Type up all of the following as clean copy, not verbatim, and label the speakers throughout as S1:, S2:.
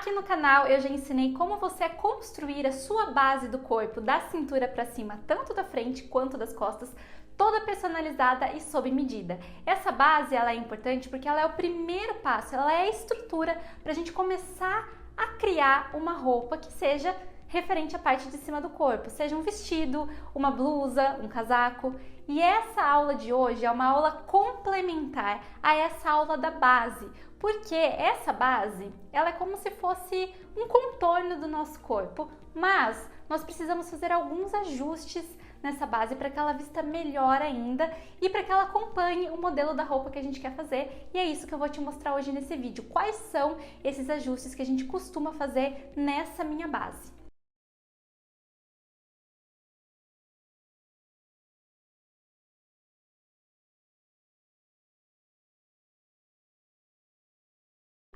S1: Aqui no canal eu já ensinei como você construir a sua base do corpo, da cintura para cima, tanto da frente quanto das costas, toda personalizada e sob medida. Essa base ela é importante porque ela é o primeiro passo, ela é a estrutura para a gente começar a criar uma roupa que seja referente à parte de cima do corpo, seja um vestido, uma blusa, um casaco. E essa aula de hoje é uma aula complementar a essa aula da base, porque essa base, ela é como se fosse um contorno do nosso corpo, mas nós precisamos fazer alguns ajustes nessa base para que ela vista melhor ainda e para que ela acompanhe o modelo da roupa que a gente quer fazer. E é isso que eu vou te mostrar hoje nesse vídeo. Quais são esses ajustes que a gente costuma fazer nessa minha base?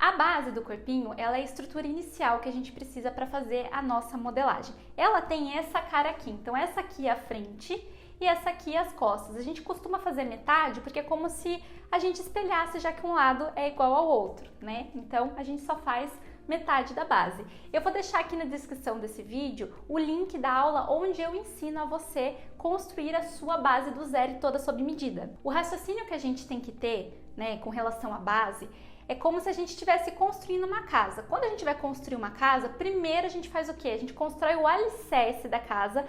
S1: A base do corpinho, ela é a estrutura inicial que a gente precisa para fazer a nossa modelagem. Ela tem essa cara aqui, então essa aqui é a frente e essa aqui é as costas. A gente costuma fazer metade porque é como se a gente espelhasse, já que um lado é igual ao outro, né? Então a gente só faz metade da base. Eu vou deixar aqui na descrição desse vídeo o link da aula onde eu ensino a você construir a sua base do zero e toda sob medida. O raciocínio que a gente tem que ter, né, com relação à base, é como se a gente estivesse construindo uma casa. Quando a gente vai construir uma casa, primeiro a gente faz o quê? A gente constrói o alicerce da casa,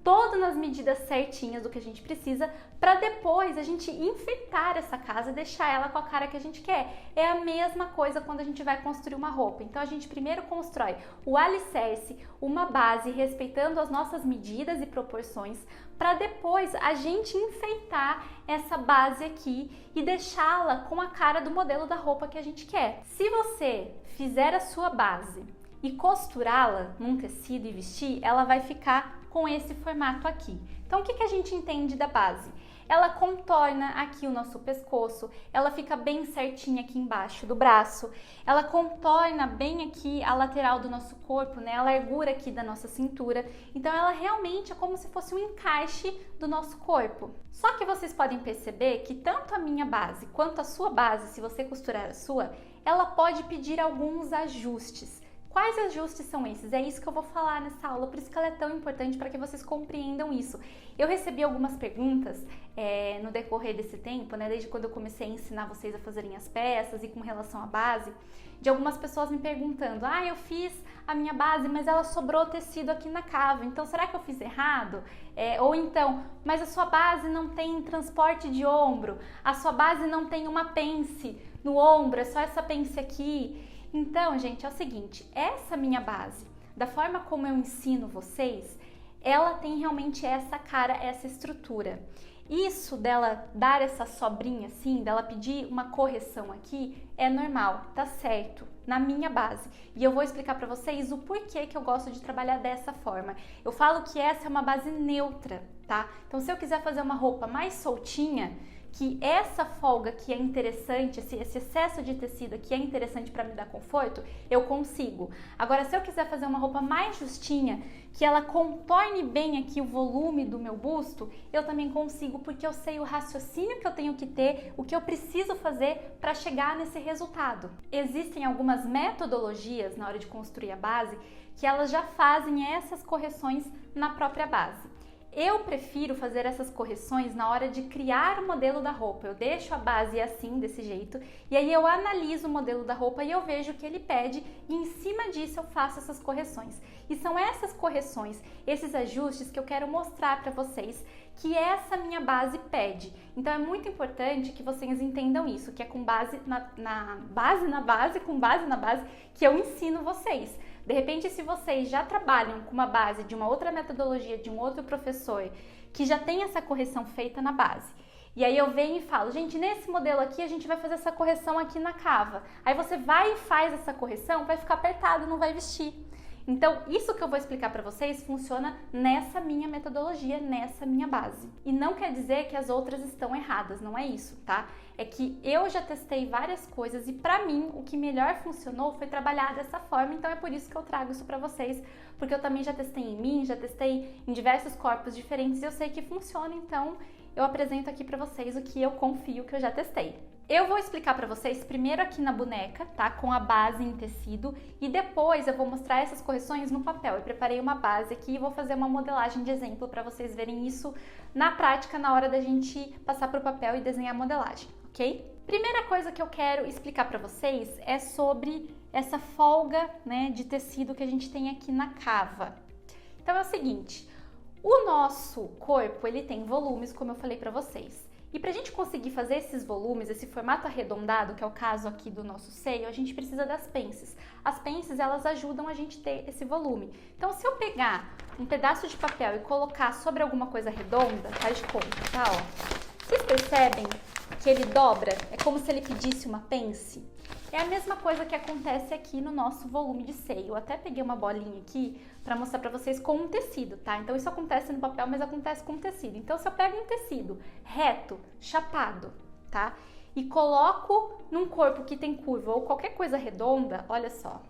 S1: todo nas medidas certinhas do que a gente precisa, para depois a gente enfeitar essa casa e deixar ela com a cara que a gente quer. É a mesma coisa quando a gente vai construir uma roupa. Então a gente primeiro constrói o alicerce, uma base, respeitando as nossas medidas e proporções, para depois a gente enfeitar essa base aqui e deixá-la com a cara do modelo da roupa que a gente quer. Se você fizer a sua base e costurá-la num tecido e vestir, ela vai ficar com esse formato aqui. Então o que a gente entende da base? Ela contorna aqui o nosso pescoço, ela fica bem certinha aqui embaixo do braço, ela contorna bem aqui a lateral do nosso corpo, né, a largura aqui da nossa cintura. Então ela realmente é como se fosse um encaixe do nosso corpo. Só que vocês podem perceber que tanto a minha base quanto a sua base, se você costurar a sua, ela pode pedir alguns ajustes. Quais ajustes são esses? É isso que eu vou falar nessa aula, por isso que ela é tão importante para que vocês compreendam isso. Eu recebi algumas perguntas no decorrer desse tempo, né, desde quando eu comecei a ensinar vocês a fazerem as peças e com relação à base, de algumas pessoas me perguntando: ah, eu fiz a minha base, mas ela sobrou tecido aqui na cava, então será que eu fiz errado? Ou então, mas a sua base não tem transporte de ombro, a sua base não tem uma pence no ombro, é só essa pence aqui. Então, gente, é o seguinte, essa minha base, da forma como eu ensino vocês, ela tem realmente essa cara, essa estrutura. Isso dela dar essa sobrinha assim, dela pedir uma correção aqui, é normal, tá certo, na minha base. E eu vou explicar pra vocês o porquê que eu gosto de trabalhar dessa forma. Eu falo que essa é uma base neutra, tá? Então, se eu quiser fazer uma roupa mais soltinha, que essa folga que é interessante, esse excesso de tecido aqui é interessante para me dar conforto, eu consigo. Agora, se eu quiser fazer uma roupa mais justinha, que ela contorne bem aqui o volume do meu busto, eu também consigo, porque eu sei o raciocínio que eu tenho que ter, o que eu preciso fazer para chegar nesse resultado. Existem algumas metodologias na hora de construir a base que elas já fazem essas correções na própria base. Eu prefiro fazer essas correções na hora de criar o modelo da roupa. Eu deixo a base assim, desse jeito, e aí eu analiso o modelo da roupa e eu vejo o que ele pede e em cima disso eu faço essas correções. E são essas correções, esses ajustes que eu quero mostrar para vocês que essa minha base pede. Então é muito importante que vocês entendam isso, que é com base na base que eu ensino vocês. De repente, se vocês já trabalham com uma base de uma outra metodologia, de um outro professor, que já tem essa correção feita na base, e aí eu venho e falo, gente, nesse modelo aqui a gente vai fazer essa correção aqui na cava. Aí você vai e faz essa correção, vai ficar apertado, não vai vestir. Então, isso que eu vou explicar para vocês funciona nessa minha metodologia, nessa minha base. E não quer dizer que as outras estão erradas, não é isso, tá? É que eu já testei várias coisas e para mim o que melhor funcionou foi trabalhar dessa forma, então é por isso que eu trago isso para vocês, porque eu também já testei em mim, já testei em diversos corpos diferentes e eu sei que funciona, então eu apresento aqui para vocês o que eu confio, que eu já testei. Eu vou explicar para vocês primeiro aqui na boneca, tá? Com a base em tecido, e depois eu vou mostrar essas correções no papel. Eu preparei uma base aqui e vou fazer uma modelagem de exemplo para vocês verem isso na prática na hora da gente passar para o papel e desenhar a modelagem, ok? Primeira coisa que eu quero explicar para vocês é sobre essa folga, né, de tecido que a gente tem aqui na cava. Então é o seguinte, o nosso corpo ele tem volumes, como eu falei para vocês. E para a gente conseguir fazer esses volumes, esse formato arredondado, que é o caso aqui do nosso seio, a gente precisa das pences. As pences, elas ajudam a gente ter esse volume. Então, se eu pegar um pedaço de papel e colocar sobre alguma coisa redonda, faz de conta, tá? Ó. Vocês percebem que ele dobra? É como se ele pedisse uma pence. É a mesma coisa que acontece aqui no nosso volume de seio. Eu até peguei uma bolinha aqui para mostrar para vocês com um tecido, tá? Então isso acontece no papel, mas acontece com tecido. Então se eu pego um tecido reto, chapado, tá? E coloco num corpo que tem curva ou qualquer coisa redonda, olha só.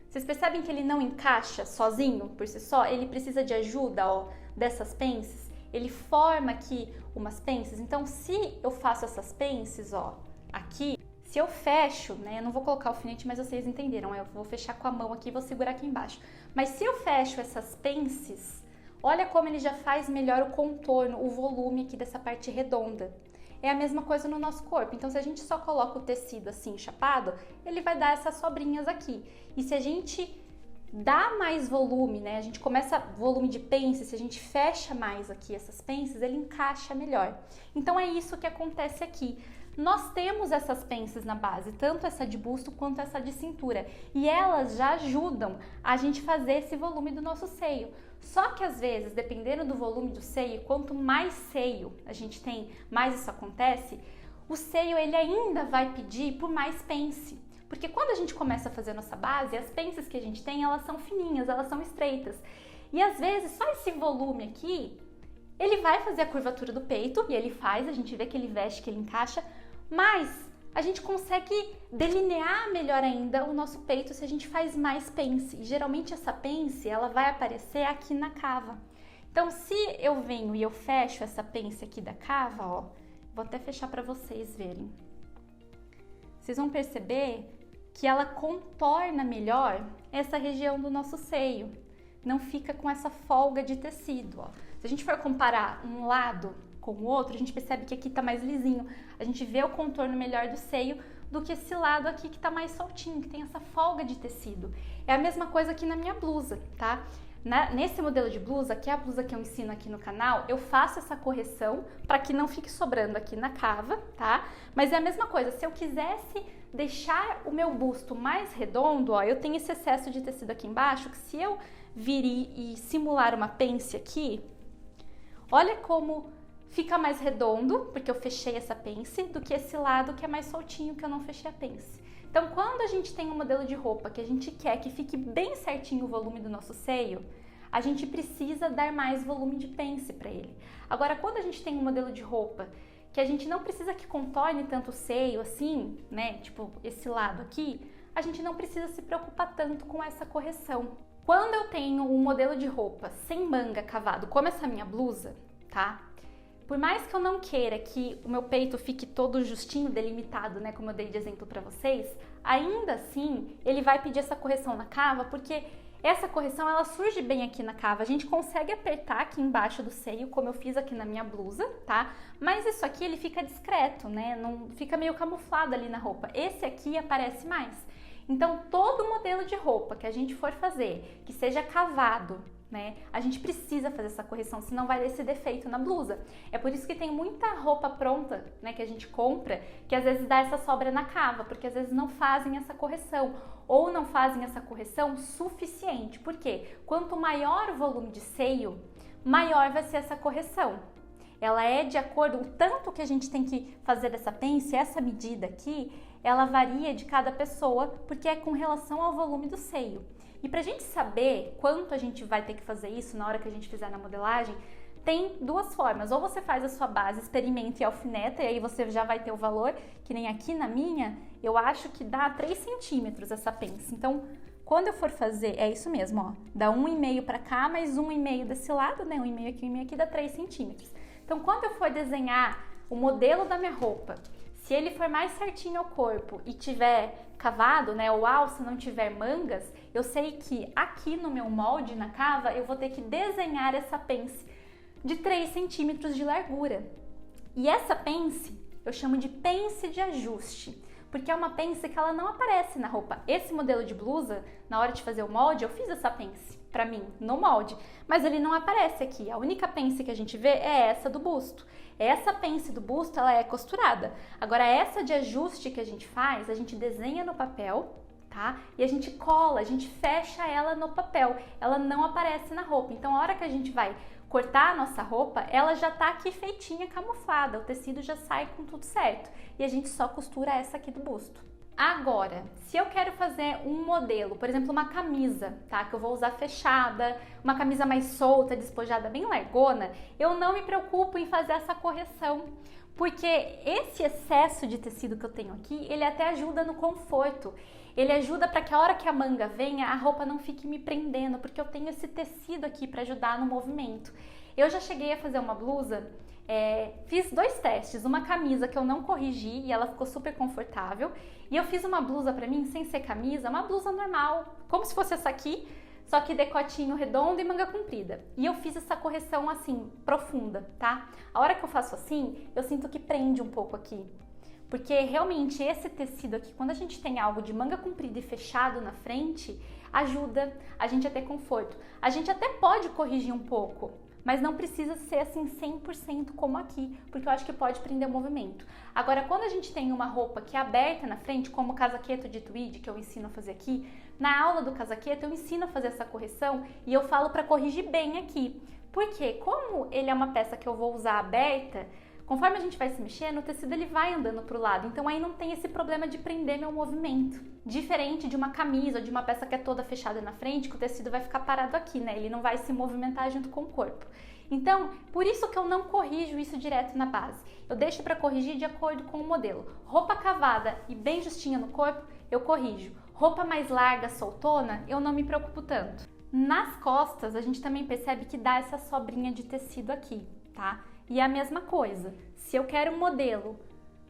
S1: Vocês percebem que ele não encaixa sozinho, por si só? Ele precisa de ajuda, ó, dessas pences. Ele forma aqui umas pences. Então se eu faço essas pences, ó, aqui, se eu fecho, né, eu não vou colocar o alfinete, mas vocês entenderam, eu vou fechar com a mão aqui e vou segurar aqui embaixo. Mas se eu fecho essas pences, olha como ele já faz melhor o contorno, o volume aqui dessa parte redonda. É a mesma coisa no nosso corpo, então se a gente só coloca o tecido assim, chapado, ele vai dar essas sobrinhas aqui. E se a gente dá mais volume, né, a gente começa volume de pence, se a gente fecha mais aqui essas pences, ele encaixa melhor. Então é isso que acontece aqui. Nós temos essas pences na base, tanto essa de busto quanto essa de cintura, e elas já ajudam a gente fazer esse volume do nosso seio. Só que às vezes, dependendo do volume do seio, quanto mais seio a gente tem, mais isso acontece, o seio ele ainda vai pedir por mais pence. Porque quando a gente começa a fazer a nossa base, as pences que a gente tem, elas são fininhas, elas são estreitas. E às vezes, só esse volume aqui, ele vai fazer a curvatura do peito, e ele faz, a gente vê que ele veste, que ele encaixa, mas a gente consegue delinear melhor ainda o nosso peito se a gente faz mais pence. E geralmente essa pence, ela vai aparecer aqui na cava. Então, se eu venho e eu fecho essa pence aqui da cava, ó, vou até fechar para vocês verem. Vocês vão perceber que ela contorna melhor essa região do nosso seio. Não fica com essa folga de tecido, ó. Se a gente for comparar um lado com o outro, a gente percebe que aqui tá mais lisinho. A gente vê o contorno melhor do seio do que esse lado aqui que tá mais soltinho, que tem essa folga de tecido. É a mesma coisa aqui na minha blusa, tá? Nesse modelo de blusa, que é a blusa que eu ensino aqui no canal, eu faço essa correção para que não fique sobrando aqui na cava, tá? Mas é a mesma coisa, se eu quisesse deixar o meu busto mais redondo, ó, eu tenho esse excesso de tecido aqui embaixo, que se eu vir e simular uma pence aqui, olha como fica mais redondo, porque eu fechei essa pence, do que esse lado que é mais soltinho, que eu não fechei a pence. Então, quando a gente tem um modelo de roupa que a gente quer que fique bem certinho o volume do nosso seio, a gente precisa dar mais volume de pence para ele. Agora, quando a gente tem um modelo de roupa que a gente não precisa que contorne tanto o seio assim, né, tipo esse lado aqui, a gente não precisa se preocupar tanto com essa correção. Quando eu tenho um modelo de roupa sem manga cavado, como essa minha blusa, tá? Por mais que eu não queira que o meu peito fique todo justinho, delimitado, né, como eu dei de exemplo para vocês, ainda assim ele vai pedir essa correção na cava, porque essa correção ela surge bem aqui na cava. A gente consegue apertar aqui embaixo do seio, como eu fiz aqui na minha blusa, tá? Mas isso aqui ele fica discreto, né? Não fica meio camuflado ali na roupa. Esse aqui aparece mais. Então, todo modelo de roupa que a gente for fazer, que seja cavado, né? A gente precisa fazer essa correção, senão vai dar esse defeito na blusa. É por isso que tem muita roupa pronta, né, que a gente compra, que às vezes dá essa sobra na cava, porque às vezes não fazem essa correção, ou não fazem essa correção suficiente. Por quê? Quanto maior o volume de seio, maior vai ser essa correção. Ela é de acordo, o tanto que a gente tem que fazer dessa pence, essa medida aqui, ela varia de cada pessoa, porque é com relação ao volume do seio. E pra gente saber quanto a gente vai ter que fazer isso na hora que a gente fizer na modelagem, tem duas formas. Ou você faz a sua base, experimenta e alfineta, e aí você já vai ter o valor, que nem aqui na minha, eu acho que dá 3 centímetros essa pence. Então, quando eu for fazer, é isso mesmo, ó, dá 1,5 pra cá, mais 1,5 desse lado, né, 1,5 aqui, 1,5 aqui, dá 3 centímetros. Então, quando eu for desenhar o modelo da minha roupa, Se ele for mais certinho ao corpo e tiver cavado, né, ou alça não tiver mangas, eu sei que aqui no meu molde, na cava, eu vou ter que desenhar essa pence de 3 centímetros de largura. E essa pence eu chamo de pence de ajuste, porque é uma pence que ela não aparece na roupa. Esse modelo de blusa, na hora de fazer o molde, eu fiz essa pence pra mim, no molde, mas ele não aparece aqui. A única pence que a gente vê é essa do busto. Essa pence do busto, ela é costurada. Agora, essa de ajuste que a gente faz, a gente desenha no papel, tá? E a gente cola, a gente fecha ela no papel. Ela não aparece na roupa. Então, a hora que a gente vai cortar a nossa roupa, ela já tá aqui feitinha, camuflada. O tecido já sai com tudo certo. E a gente só costura essa aqui do busto. Agora, se eu quero fazer um modelo, por exemplo, uma camisa, tá? Que eu vou usar fechada, uma camisa mais solta, despojada, bem largona, eu não me preocupo em fazer essa correção, porque esse excesso de tecido que eu tenho aqui, ele até ajuda no conforto. Ele ajuda para que a hora que a manga venha, a roupa não fique me prendendo, porque eu tenho esse tecido aqui para ajudar no movimento. Eu já cheguei a fazer uma blusa, fiz 2 testes, uma camisa que eu não corrigi e ela ficou super confortável, e eu fiz uma blusa pra mim sem ser camisa, uma blusa normal, como se fosse essa aqui, só que decotinho redondo e manga comprida. E eu fiz essa correção assim, profunda, tá? A hora que eu faço assim, eu sinto que prende um pouco aqui, porque realmente esse tecido aqui, quando a gente tem algo de manga comprida e fechado na frente, ajuda a gente a ter conforto. A gente até pode corrigir um pouco, mas não precisa ser assim 100% como aqui, porque eu acho que pode prender o movimento. Agora, quando a gente tem uma roupa que é aberta na frente, como o casaqueto de tweed, que eu ensino a fazer aqui, na aula do casaqueto eu ensino a fazer essa correção e eu falo para corrigir bem aqui. Porque como ele é uma peça que eu vou usar aberta, conforme a gente vai se mexendo, o tecido ele vai andando para o lado, então aí não tem esse problema de prender meu movimento. Diferente de uma camisa ou de uma peça que é toda fechada na frente, que o tecido vai ficar parado aqui, né? Ele não vai se movimentar junto com o corpo. Então, por isso que eu não corrijo isso direto na base. Eu deixo para corrigir de acordo com o modelo. Roupa cavada e bem justinha no corpo, eu corrijo. Roupa mais larga, soltona, eu não me preocupo tanto. Nas costas, a gente também percebe que dá essa sobrinha de tecido aqui, tá? E é a mesma coisa, se eu quero um modelo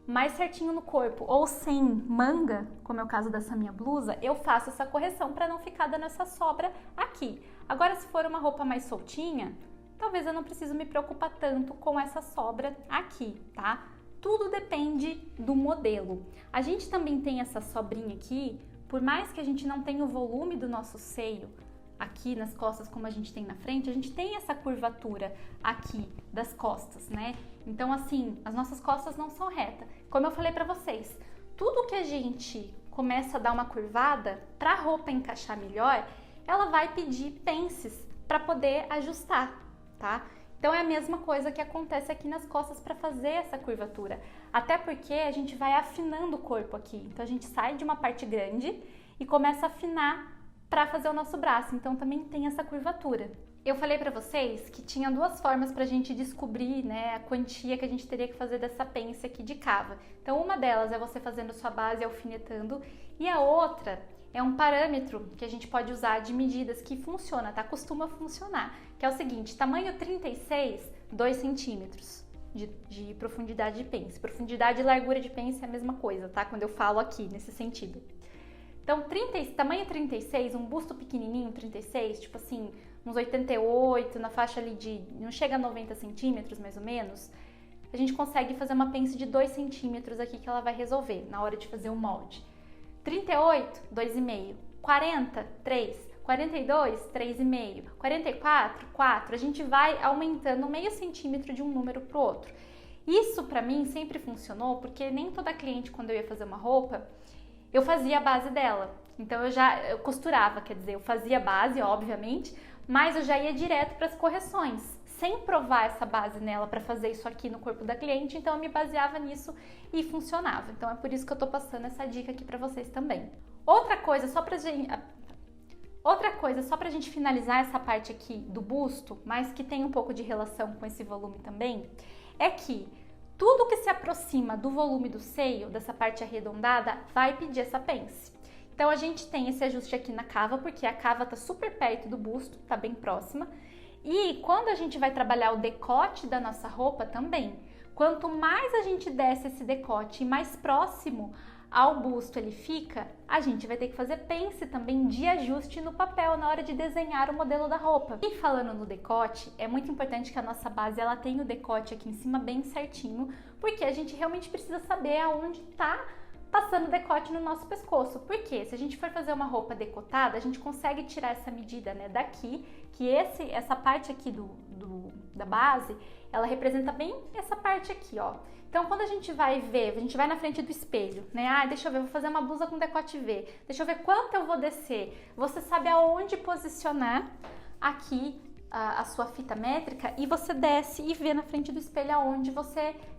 S1: mais certinho no corpo ou sem manga, como é o caso dessa minha blusa, eu faço essa correção para não ficar dando essa sobra aqui. Agora, se for uma roupa mais soltinha, talvez eu não preciso me preocupar tanto com essa sobra aqui, tá? Tudo depende do modelo. A gente também tem essa sobrinha aqui, por mais que a gente não tenha o volume do nosso seio, aqui nas costas como a gente tem na frente, a gente tem essa curvatura aqui das costas, né? Então assim, as nossas costas não são retas. Como eu falei pra vocês, tudo que a gente começa a dar uma curvada, pra roupa encaixar melhor, ela vai pedir pences pra poder ajustar, tá? Então é a mesma coisa que acontece aqui nas costas para fazer essa curvatura. Até porque a gente vai afinando o corpo aqui. Então a gente sai de uma parte grande e começa a afinar para fazer o nosso braço, então também tem essa curvatura. Eu falei para vocês que tinha 2 formas para a gente descobrir, né, a quantia que a gente teria que fazer dessa pence aqui de cava. Então uma delas é você fazendo sua base alfinetando e a outra é um parâmetro que a gente pode usar de medidas que funciona, tá? Costuma funcionar, que é o seguinte, tamanho 36, 2 centímetros de profundidade de pence. Profundidade e largura de pence é a mesma coisa, tá? Quando eu falo aqui, nesse sentido. Então, tamanho 36, um busto pequenininho, 36, tipo assim, uns 88, na faixa ali de, não chega a 90 centímetros mais ou menos, a gente consegue fazer uma pence de 2 centímetros aqui que ela vai resolver na hora de fazer o molde. 38, 2,5, 40, 3, 42, 3,5, 44, 4, a gente vai aumentando meio centímetro de um número para o outro. Isso para mim sempre funcionou porque nem toda cliente, quando eu ia fazer uma roupa, eu fazia a base dela. Então eu costurava, quer dizer, eu fazia a base, obviamente, mas eu já ia direto para as correções, sem provar essa base nela para fazer isso aqui no corpo da cliente, então eu me baseava nisso e funcionava. Então é por isso que eu tô passando essa dica aqui para vocês também. Outra coisa, só pra gente finalizar essa parte aqui do busto, mas que tem um pouco de relação com esse volume também, é que tudo que se aproxima do volume do seio, dessa parte arredondada, vai pedir essa pence. Então a gente tem esse ajuste aqui na cava, porque a cava tá super perto do busto, tá bem próxima. E quando a gente vai trabalhar o decote da nossa roupa também, Quanto mais a gente desce esse decote e mais próximo ao busto ele fica, a gente vai ter que fazer pence também de ajuste no papel na hora de desenhar o modelo da roupa. E falando no decote, é muito importante que a nossa base ela tenha o decote aqui em cima bem certinho, porque a gente realmente precisa saber aonde tá passando decote no nosso pescoço. Porque se a gente for fazer uma roupa decotada, a gente consegue tirar essa medida, né, daqui, que essa parte aqui da base, ela representa bem essa parte aqui, ó. Então, quando a gente vai ver, a gente vai na frente do espelho, né? Ah, deixa eu ver, vou fazer uma blusa com decote V. Deixa eu ver quanto eu vou descer. Você sabe aonde posicionar aqui a sua fita métrica e você desce e vê na frente do espelho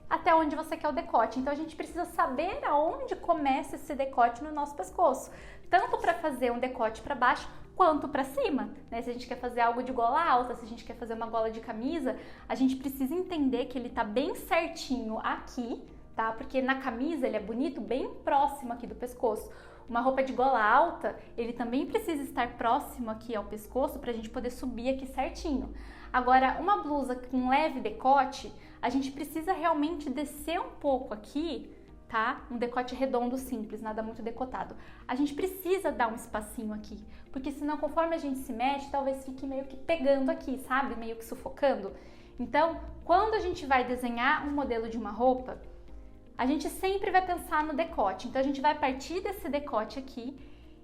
S1: até onde você quer o decote. Então, a gente precisa saber aonde começa esse decote no nosso pescoço. Tanto para fazer um decote para baixo, quanto para cima, né? Se a gente quer fazer algo de gola alta, se a gente quer fazer uma gola de camisa, a gente precisa entender que ele tá bem certinho aqui, tá? Porque na camisa ele é bonito, bem próximo aqui do pescoço. Uma roupa de gola alta, ele também precisa estar próximo aqui ao pescoço pra gente poder subir aqui certinho. Agora, uma blusa com leve decote, a gente precisa realmente descer um pouco aqui, tá? Um decote redondo simples, nada muito decotado. A gente precisa dar um espacinho aqui, porque senão conforme a gente se mexe, talvez fique meio que pegando aqui, sabe? Meio que sufocando. Então, quando a gente vai desenhar um modelo de uma roupa, a gente sempre vai pensar no decote. Então, a gente vai partir desse decote aqui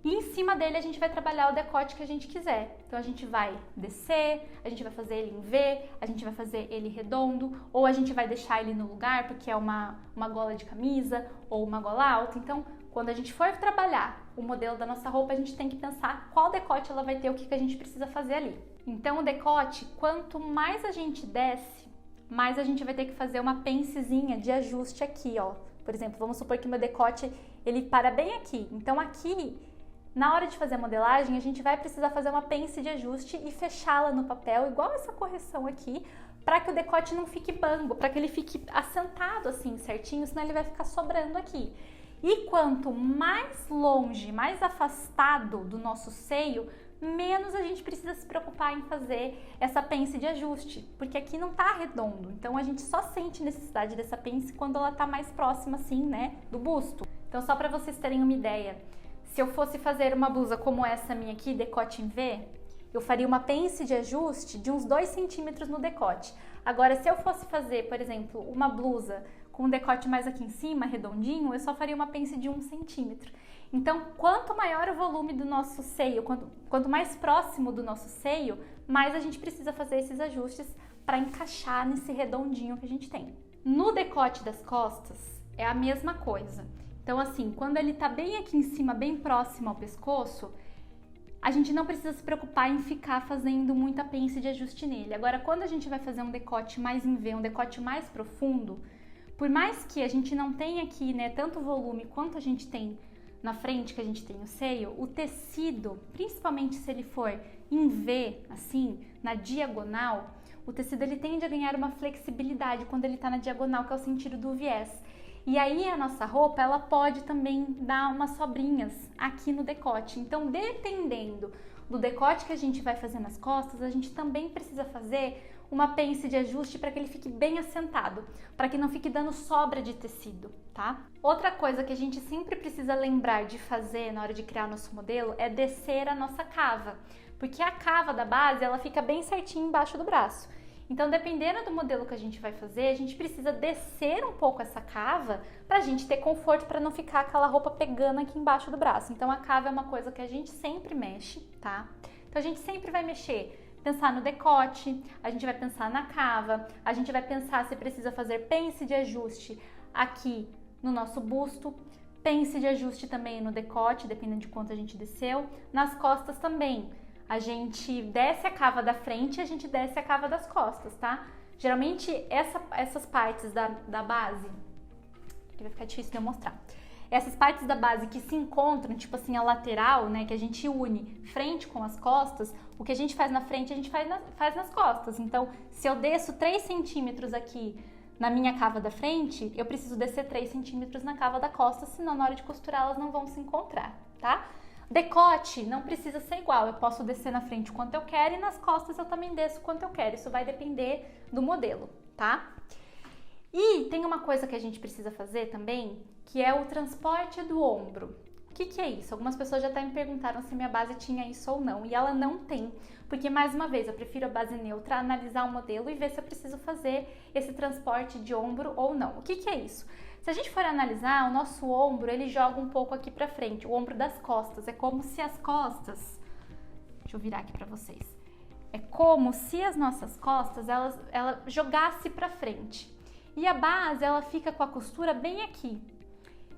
S1: e em cima dele a gente vai trabalhar o decote que a gente quiser. Então, a gente vai descer, a gente vai fazer ele em V, a gente vai fazer ele redondo, ou a gente vai deixar ele no lugar porque é uma gola de camisa ou uma gola alta. Então, quando a gente for trabalhar o modelo da nossa roupa, a gente tem que pensar qual decote ela vai ter, o que a gente precisa fazer ali. Então, o decote, quanto mais a gente desce, mais a gente vai ter que fazer uma pencezinha de ajuste aqui, ó. Por exemplo, vamos supor que meu decote, ele para bem aqui. Então, aqui, na hora de fazer a modelagem, a gente vai precisar fazer uma pence de ajuste e fechá-la no papel, igual essa correção aqui, para que o decote não fique bambo, para que ele fique assentado assim certinho, senão ele vai ficar sobrando aqui. E quanto mais longe, mais afastado do nosso seio, menos a gente precisa se preocupar em fazer essa pence de ajuste, porque aqui não tá redondo, então a gente só sente necessidade dessa pence quando ela tá mais próxima assim, né, do busto. Então só para vocês terem uma ideia, se eu fosse fazer uma blusa como essa minha aqui, decote em V, eu faria uma pence de ajuste de uns 2 centímetros no decote. Agora, se eu fosse fazer, por exemplo, uma blusa com um decote mais aqui em cima, redondinho, eu só faria uma pence de 1 centímetro. Então, quanto maior o volume do nosso seio, quanto mais próximo do nosso seio, mais a gente precisa fazer esses ajustes para encaixar nesse redondinho que a gente tem. No decote das costas, é a mesma coisa. Então, assim, quando ele tá bem aqui em cima, bem próximo ao pescoço, a gente não precisa se preocupar em ficar fazendo muita pence de ajuste nele. Agora, quando a gente vai fazer um decote mais em V, um decote mais profundo, por mais que a gente não tenha aqui, né, tanto volume quanto a gente tem na frente, que a gente tem o seio, o tecido, principalmente se ele for em V, assim, na diagonal, o tecido ele tende a ganhar uma flexibilidade quando ele tá na diagonal, que é o sentido do viés. E aí a nossa roupa, ela pode também dar umas sobrinhas aqui no decote. Então, dependendo do decote que a gente vai fazer nas costas, a gente também precisa fazer uma pence de ajuste para que ele fique bem assentado, para que não fique dando sobra de tecido, tá? Outra coisa que a gente sempre precisa lembrar de fazer na hora de criar nosso modelo é descer a nossa cava, porque a cava da base, ela fica bem certinho embaixo do braço. Então, dependendo do modelo que a gente vai fazer, a gente precisa descer um pouco essa cava pra gente ter conforto, para não ficar aquela roupa pegando aqui embaixo do braço. Então, a cava é uma coisa que a gente sempre mexe, tá? Então, a gente sempre vai mexer, pensar no decote, a gente vai pensar na cava, a gente vai pensar se precisa fazer pence de ajuste aqui no nosso busto, pence de ajuste também no decote, dependendo de quanto a gente desceu, nas costas também. A gente desce a cava da frente e a gente desce a cava das costas, tá? Geralmente, essas partes da base, aqui vai ficar difícil de eu mostrar. Essas partes da base que se encontram, tipo assim, a lateral, né, que a gente une frente com as costas, o que a gente faz na frente, a gente faz nas costas. Então, se eu desço 3 centímetros aqui na minha cava da frente, eu preciso descer 3 centímetros na cava da costa, senão na hora de costurar elas não vão se encontrar, tá? Decote não precisa ser igual, eu posso descer na frente o quanto eu quero e nas costas eu também desço o quanto eu quero, isso vai depender do modelo, tá? E tem uma coisa que a gente precisa fazer também, que é o transporte do ombro. O que é isso? Algumas pessoas já até me perguntaram se minha base tinha isso ou não, e ela não tem, porque mais uma vez, eu prefiro a base neutra, analisar o modelo e ver se eu preciso fazer esse transporte de ombro ou não. O que é isso? Se a gente for analisar, o nosso ombro, ele joga um pouco aqui pra frente, o ombro das costas, é como se as costas, deixa eu virar aqui pra vocês, é como se as nossas costas, ela jogasse pra frente. E a base, ela fica com a costura bem aqui.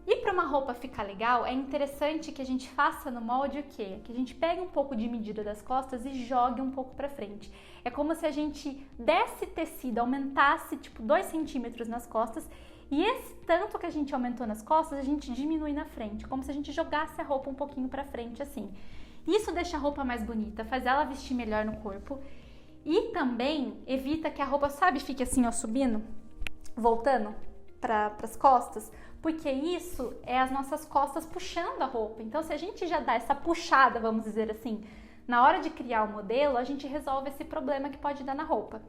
S1: E para uma roupa ficar legal, é interessante que a gente faça no molde o quê? Que a gente pegue um pouco de medida das costas e jogue um pouco para frente. É como se a gente desse tecido, aumentasse tipo 2 centímetros nas costas, e esse tanto que a gente aumentou nas costas, a gente diminui na frente, como se a gente jogasse a roupa um pouquinho para frente assim. Isso deixa a roupa mais bonita, faz ela vestir melhor no corpo e também evita que a roupa, sabe, fique assim ó, subindo, voltando para as costas, porque isso é as nossas costas puxando a roupa. Então, se a gente já dá essa puxada, vamos dizer assim, na hora de criar o modelo, a gente resolve esse problema que pode dar na roupa.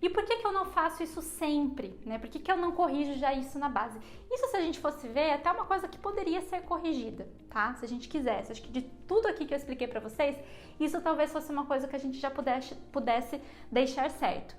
S1: E por que eu não faço isso sempre, né? Por que eu não corrijo já isso na base? Isso, se a gente fosse ver, é até uma coisa que poderia ser corrigida, tá? Se a gente quisesse. Acho que de tudo aqui que eu expliquei pra vocês, isso talvez fosse uma coisa que a gente já pudesse deixar certo.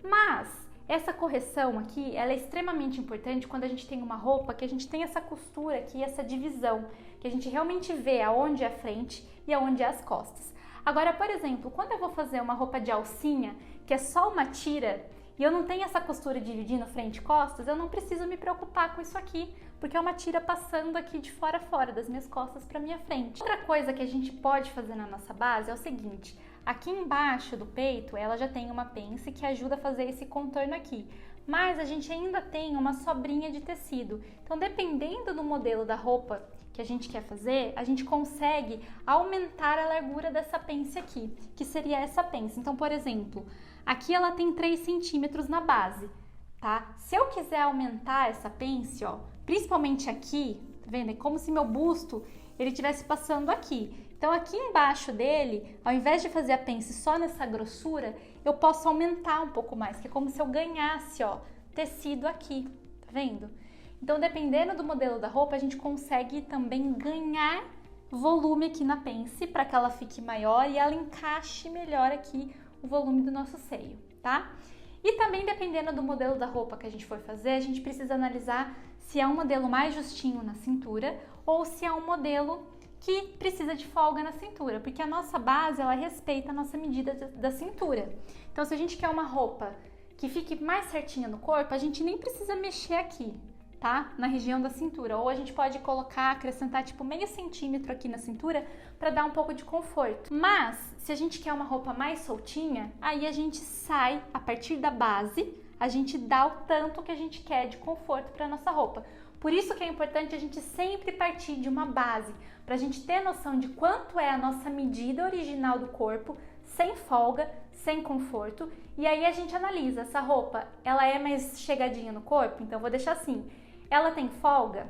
S1: Mas essa correção aqui, ela é extremamente importante quando a gente tem uma roupa que a gente tem essa costura aqui, essa divisão, que a gente realmente vê aonde é a frente e aonde é as costas. Agora, por exemplo, quando eu vou fazer uma roupa de alcinha, que é só uma tira, e eu não tenho essa costura dividindo frente e costas, eu não preciso me preocupar com isso aqui, porque é uma tira passando aqui de fora a fora, das minhas costas para minha frente. Outra coisa que a gente pode fazer na nossa base é o seguinte: aqui embaixo do peito, ela já tem uma pence que ajuda a fazer esse contorno aqui, mas a gente ainda tem uma sobrinha de tecido. Então, dependendo do modelo da roupa que a gente quer fazer, a gente consegue aumentar a largura dessa pence aqui, que seria essa pence. Então, por exemplo, aqui ela tem 3 centímetros na base, tá? Se eu quiser aumentar essa pence, ó, principalmente aqui, tá vendo? É como se meu busto, ele estivesse passando aqui. Então, aqui embaixo dele, ao invés de fazer a pence só nessa grossura, eu posso aumentar um pouco mais, que é como se eu ganhasse, ó, tecido aqui, tá vendo? Então, dependendo do modelo da roupa, a gente consegue também ganhar volume aqui na pence para que ela fique maior e ela encaixe melhor aqui o volume do nosso seio, tá? E também, dependendo do modelo da roupa que a gente for fazer, a gente precisa analisar se é um modelo mais justinho na cintura ou se é um modelo que precisa de folga na cintura, porque a nossa base, ela respeita a nossa medida da cintura. Então, se a gente quer uma roupa que fique mais certinha no corpo, a gente nem precisa mexer aqui, tá? Na região da cintura. Ou a gente pode colocar, acrescentar tipo meio centímetro aqui na cintura para dar um pouco de conforto. Mas, se a gente quer uma roupa mais soltinha, aí a gente sai a partir da base, a gente dá o tanto que a gente quer de conforto para nossa roupa. Por isso que é importante a gente sempre partir de uma base, para a gente ter noção de quanto é a nossa medida original do corpo, sem folga, sem conforto. E aí a gente analisa, essa roupa, ela é mais chegadinha no corpo? Então eu vou deixar assim. Ela tem folga?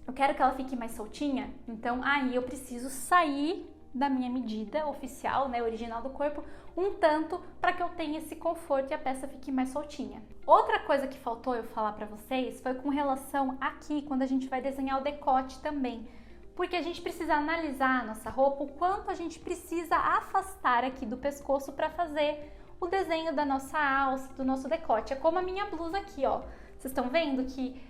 S1: Eu quero que ela fique mais soltinha? Então aí eu preciso sair da minha medida oficial, né, original do corpo, um tanto para que eu tenha esse conforto e a peça fique mais soltinha. Outra coisa que faltou eu falar para vocês foi com relação aqui, quando a gente vai desenhar o decote também, porque a gente precisa analisar a nossa roupa, o quanto a gente precisa afastar aqui do pescoço para fazer o desenho da nossa alça, do nosso decote. É como a minha blusa aqui, ó. Vocês estão vendo que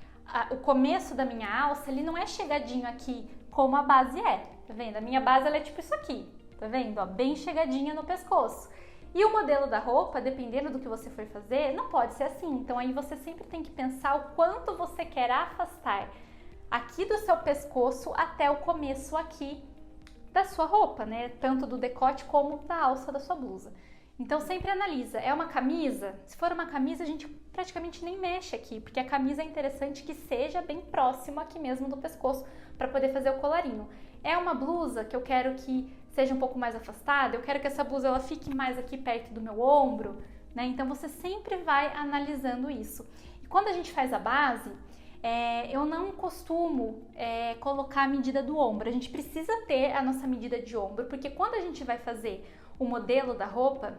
S1: o começo da minha alça, ele não é chegadinho aqui como a base é, tá vendo? A minha base, ela é tipo isso aqui, tá vendo? Ó, bem chegadinha no pescoço. E o modelo da roupa, dependendo do que você for fazer, não pode ser assim. Então aí você sempre tem que pensar o quanto você quer afastar aqui do seu pescoço até o começo aqui da sua roupa, né? Tanto do decote como da alça da sua blusa. Então sempre analisa, é uma camisa? Se for uma camisa, a gente praticamente nem mexe aqui, porque a camisa é interessante que seja bem próximo aqui mesmo do pescoço para poder fazer o colarinho. É uma blusa que eu quero que seja um pouco mais afastada, eu quero que essa blusa ela fique mais aqui perto do meu ombro, né? Então você sempre vai analisando isso. E quando a gente faz a base, eu não costumo colocar a medida do ombro, a gente precisa ter a nossa medida de ombro, porque quando a gente vai fazer o modelo da roupa,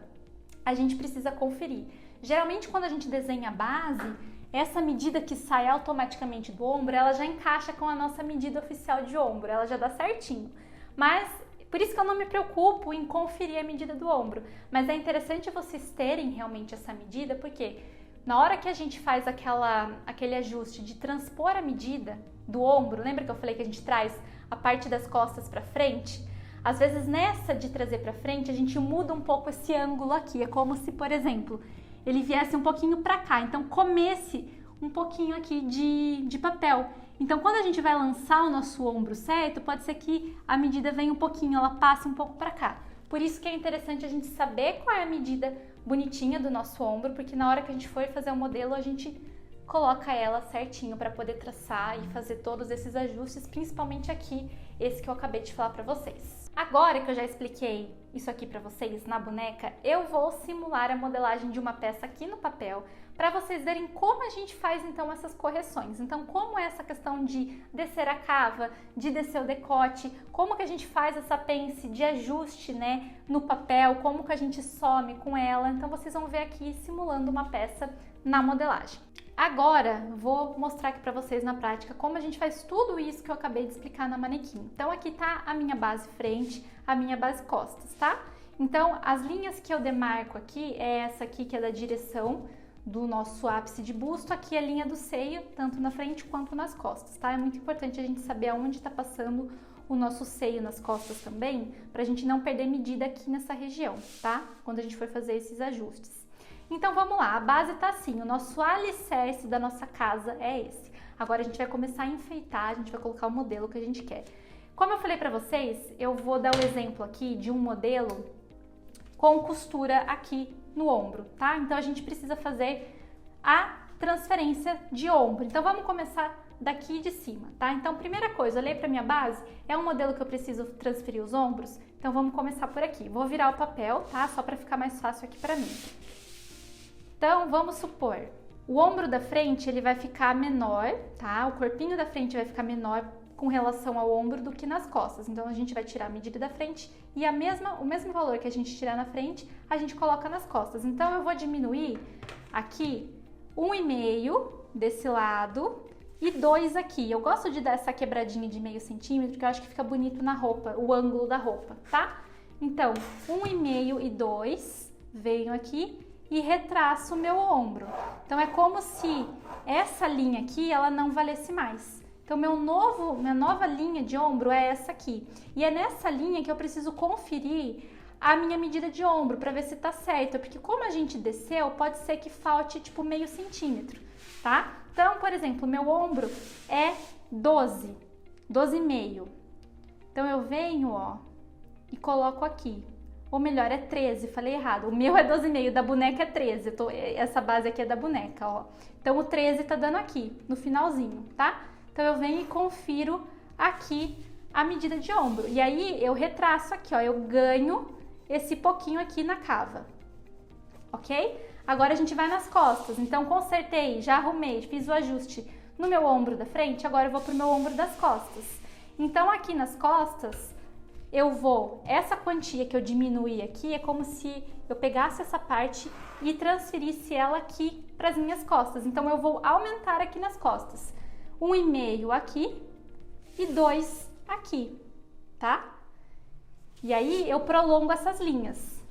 S1: a gente precisa conferir. Geralmente, quando a gente desenha a base, essa medida que sai automaticamente do ombro, ela já encaixa com a nossa medida oficial de ombro, ela já dá certinho. Mas por isso que eu não me preocupo em conferir a medida do ombro, mas é interessante vocês terem realmente essa medida, porque na hora que a gente faz aquele ajuste de transpor a medida do ombro, lembra que eu falei que a gente traz a parte das costas para frente? Às vezes nessa de trazer para frente a gente muda um pouco esse ângulo aqui, é como se, por exemplo, ele viesse um pouquinho para cá, então comesse um pouquinho aqui de papel. Então quando a gente vai lançar o nosso ombro certo, pode ser que a medida venha um pouquinho, ela passe um pouco para cá. Por isso que é interessante a gente saber qual é a medida bonitinha do nosso ombro, porque na hora que a gente for fazer o modelo, a gente coloca ela certinho para poder traçar e fazer todos esses ajustes, principalmente aqui, esse que eu acabei de falar para vocês. Agora que eu já expliquei isso aqui para vocês na boneca, eu vou simular a modelagem de uma peça aqui no papel, para vocês verem como a gente faz então essas correções. Então, como é essa questão de descer a cava, de descer o decote, como que a gente faz essa pence de ajuste, né, no papel, como que a gente some com ela. Então, vocês vão ver aqui simulando uma peça na modelagem. Agora, vou mostrar aqui para vocês na prática como a gente faz tudo isso que eu acabei de explicar na manequim. Então, aqui tá a minha base frente, a minha base costas, tá? Então, as linhas que eu demarco aqui é essa aqui que é da direção do nosso ápice de busto, aqui é a linha do seio, tanto na frente quanto nas costas, tá? É muito importante a gente saber aonde tá passando o nosso seio nas costas também, pra gente não perder medida aqui nessa região, tá? Quando a gente for fazer esses ajustes. Então vamos lá, a base tá assim, o nosso alicerce da nossa casa é esse. Agora a gente vai começar a enfeitar, a gente vai colocar o modelo que a gente quer. Como eu falei pra vocês, eu vou dar o exemplo aqui de um modelo com costura aqui no ombro, tá? Então a gente precisa fazer a transferência de ombro. Então vamos começar daqui de cima, tá? Então primeira coisa, olhei pra minha base, é um modelo que eu preciso transferir os ombros, então vamos começar por aqui. Vou virar o papel, tá? Só pra ficar mais fácil aqui pra mim. Então, vamos supor, o ombro da frente ele vai ficar menor, tá? O corpinho da frente vai ficar menor com relação ao ombro do que nas costas. Então, a gente vai tirar a medida da frente e o mesmo valor que a gente tirar na frente, a gente coloca nas costas. Então, eu vou diminuir aqui 1,5 desse lado e 2 aqui. Eu gosto de dar essa quebradinha de meio centímetro, porque eu acho que fica bonito na roupa, o ângulo da roupa, tá? Então, 1,5 e 2, venho aqui e retraço o meu ombro. Então é como se essa linha aqui ela não valesse mais. Então minha nova linha de ombro é essa aqui. E é nessa linha que eu preciso conferir a minha medida de ombro para ver se tá certa, porque como a gente desceu, pode ser que falte tipo meio centímetro, tá? Então, por exemplo, meu ombro é 12,5. Então eu venho, ó, e coloco aqui. Ou melhor, é 13, falei errado. O meu é 12,5, da boneca é 13. Essa base aqui é da boneca, ó. Então o 13 tá dando aqui, no finalzinho, tá? Então eu venho e confiro aqui a medida de ombro. E aí eu retraço aqui, ó. Eu ganho esse pouquinho aqui na cava, ok? Agora a gente vai nas costas. Então consertei, já arrumei, fiz o ajuste no meu ombro da frente. Agora eu vou pro meu ombro das costas. Então aqui nas costas essa quantia que eu diminuí aqui é como se eu pegasse essa parte e transferisse ela aqui para as minhas costas. Então eu vou aumentar aqui nas costas, 1,5 aqui e 2 aqui, tá? E aí eu prolongo essas linhas.